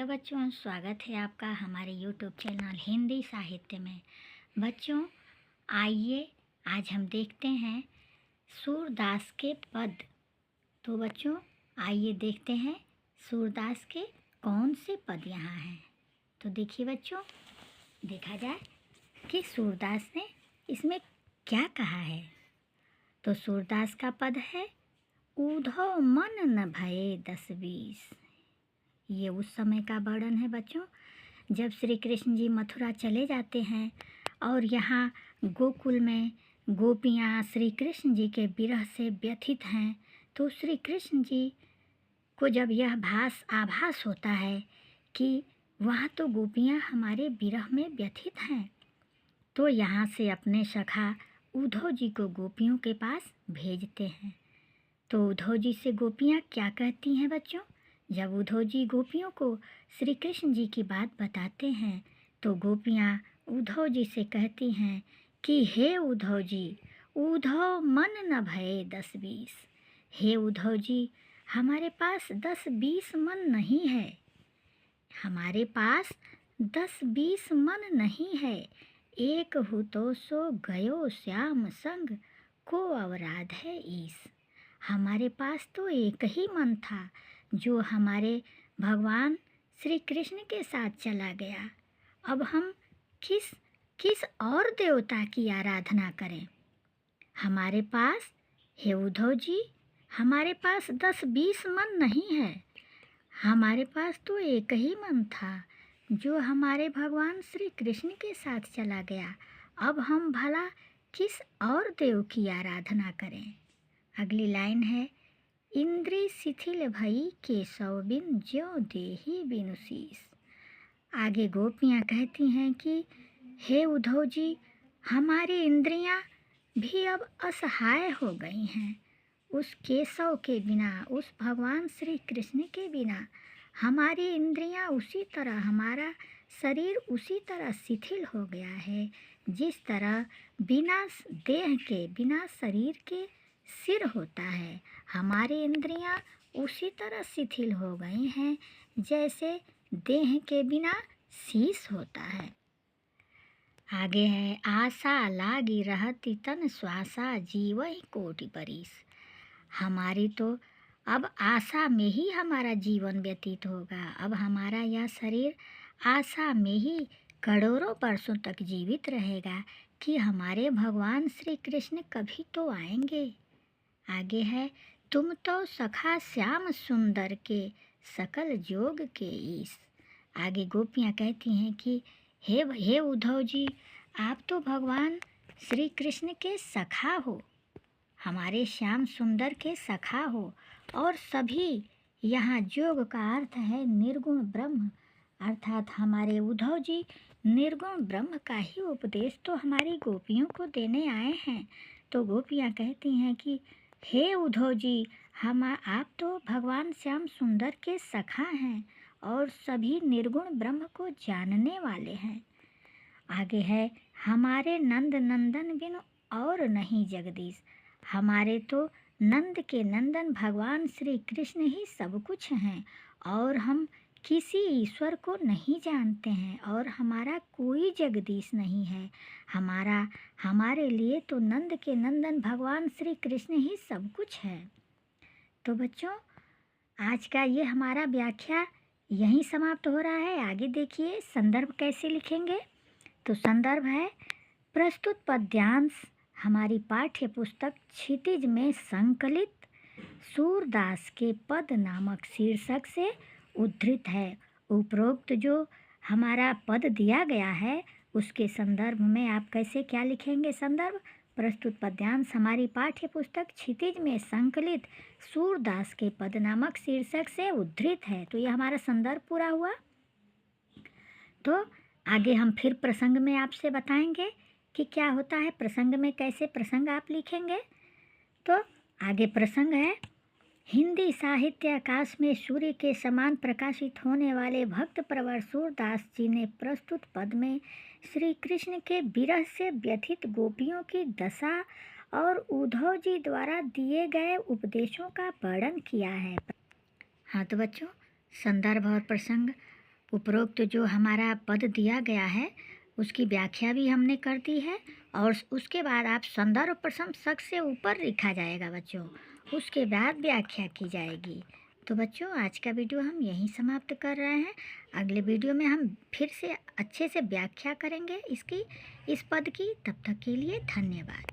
Hello बच्चों, स्वागत है आपका हमारे यूट्यूब चैनल हिंदी साहित्य में। बच्चों, आइए आज हम देखते हैं सूरदास के पद। तो बच्चों, आइए देखते हैं सूरदास के कौन से पद यहाँ हैं। तो देखिए बच्चों, देखा जाए कि सूरदास ने इसमें क्या कहा है। तो सूरदास का पद है, ऊधो मन न भये 10-20। ये उस समय का वर्णन है बच्चों, जब श्री कृष्ण जी मथुरा चले जाते हैं और यहाँ गोकुल में गोपियाँ श्री कृष्ण जी के विरह से व्यथित हैं। तो श्री कृष्ण जी को जब यह आभास होता है कि वहाँ तो गोपियाँ हमारे विरह में व्यथित हैं, तो यहाँ से अपने सखा उद्धव जी को गोपियों के पास भेजते हैं। तो उद्धव जी से गोपियाँ क्या कहती हैं बच्चों? जब उद्धव जी गोपियों को श्री कृष्ण जी की बात बताते हैं तो गोपियाँ उद्धव जी से कहती हैं कि हे उद्धव जी, उद्धव मन न भये 10-20। हे उद्धव जी, हमारे पास 10-20 मन नहीं है, हमारे पास 10-20 मन नहीं है। एक हु तो सो गयो श्याम संग, को अवराध है ईस। हमारे पास तो एक ही मन था जो हमारे भगवान श्री कृष्ण के साथ चला गया। अब हम किस किस और देवता की आराधना करें? हमारे पास, हे उद्धव जी, हमारे पास 10-20 मन नहीं है, हमारे पास तो एक ही मन था जो हमारे भगवान श्री कृष्ण के साथ चला गया। अब हम भला किस और देव की आराधना करें? अगली लाइन है, इंद्री शिथिल भई केशव बिन ज्यों देहि बिनु शीस। आगे गोपियाँ कहती हैं कि हे उद्धव जी, हमारी इंद्रियां भी अब असहाय हो गई हैं। उस केशव के बिना, उस भगवान श्री कृष्ण के बिना हमारी इंद्रियां उसी तरह, हमारा शरीर उसी तरह शिथिल हो गया है जिस तरह बिना देह के, बिना शरीर के सिर होता है। हमारी इंद्रियां उसी तरह शिथिल हो गई हैं जैसे देह के बिना शीश होता है। आगे है, आशा लागी रहती तन श्वासा जीवहि कोटि बरिस। हमारी तो अब आशा में ही हमारा जीवन व्यतीत होगा। अब हमारा यह शरीर आशा में ही करोड़ों वर्षों तक जीवित रहेगा कि हमारे भगवान श्री कृष्ण कभी तो आएंगे। आगे है, तुम तो सखा श्याम सुंदर के सकल जोग के ईश। आगे गोपियाँ कहती हैं कि हे उद्धव जी, आप तो भगवान श्री कृष्ण के सखा हो, हमारे श्याम सुंदर के सखा हो। और सभी, यहाँ जोग का अर्थ है निर्गुण ब्रह्म, अर्थात हमारे उद्धव जी निर्गुण ब्रह्म का ही उपदेश तो हमारी गोपियों को देने आए हैं। तो गोपियाँ कहती हैं कि हे उद्धव जी, आप तो भगवान श्याम सुंदर के सखा हैं और सभी निर्गुण ब्रह्म को जानने वाले हैं। आगे है, हमारे नंद नंदन बिन और नहीं जगदीश। हमारे तो नंद के नंदन भगवान श्री कृष्ण ही सब कुछ हैं और हम किसी ईश्वर को नहीं जानते हैं और हमारा कोई जगदीश नहीं है। हमारे लिए तो नंद के नंदन भगवान श्री कृष्ण ही सब कुछ है। तो बच्चों, आज का ये हमारा व्याख्या यहीं समाप्त हो रहा है। आगे देखिए संदर्भ कैसे लिखेंगे। तो संदर्भ है, प्रस्तुत पद्यांश हमारी पाठ्य पुस्तक क्षितिज में संकलित सूरदास के पद नामक शीर्षक से उद्धृत है। उपरोक्त जो हमारा पद दिया गया है उसके संदर्भ में आप कैसे क्या लिखेंगे? संदर्भ, प्रस्तुत पद्यांश हमारी पाठ्य पुस्तक क्षितिज में संकलित सूरदास के पद नामक शीर्षक से उद्धृत है। तो यह हमारा संदर्भ पूरा हुआ। तो आगे हम फिर प्रसंग में आपसे बताएंगे कि क्या होता है प्रसंग में, कैसे प्रसंग आप लिखेंगे। तो आगे प्रसंग है, हिंदी साहित्य आकाश में सूर्य के समान प्रकाशित होने वाले भक्त प्रवर सूरदास जी ने प्रस्तुत पद में श्री कृष्ण के विरह से व्यथित गोपियों की दशा और उद्धव जी द्वारा दिए गए उपदेशों का वर्णन किया है। हाँ तो बच्चों, संदर्भ और प्रसंग उपरोक्त जो हमारा पद दिया गया है उसकी व्याख्या भी हमने कर दी है, और उसके बाद आप संदर्भ प्रथम शक से ऊपर लिखा जाएगा बच्चों, उसके बाद व्याख्या की जाएगी। तो बच्चों आज का वीडियो हम यहीं समाप्त कर रहे हैं। अगले वीडियो में हम फिर से अच्छे से व्याख्या करेंगे इस पद की। तब तक के लिए धन्यवाद।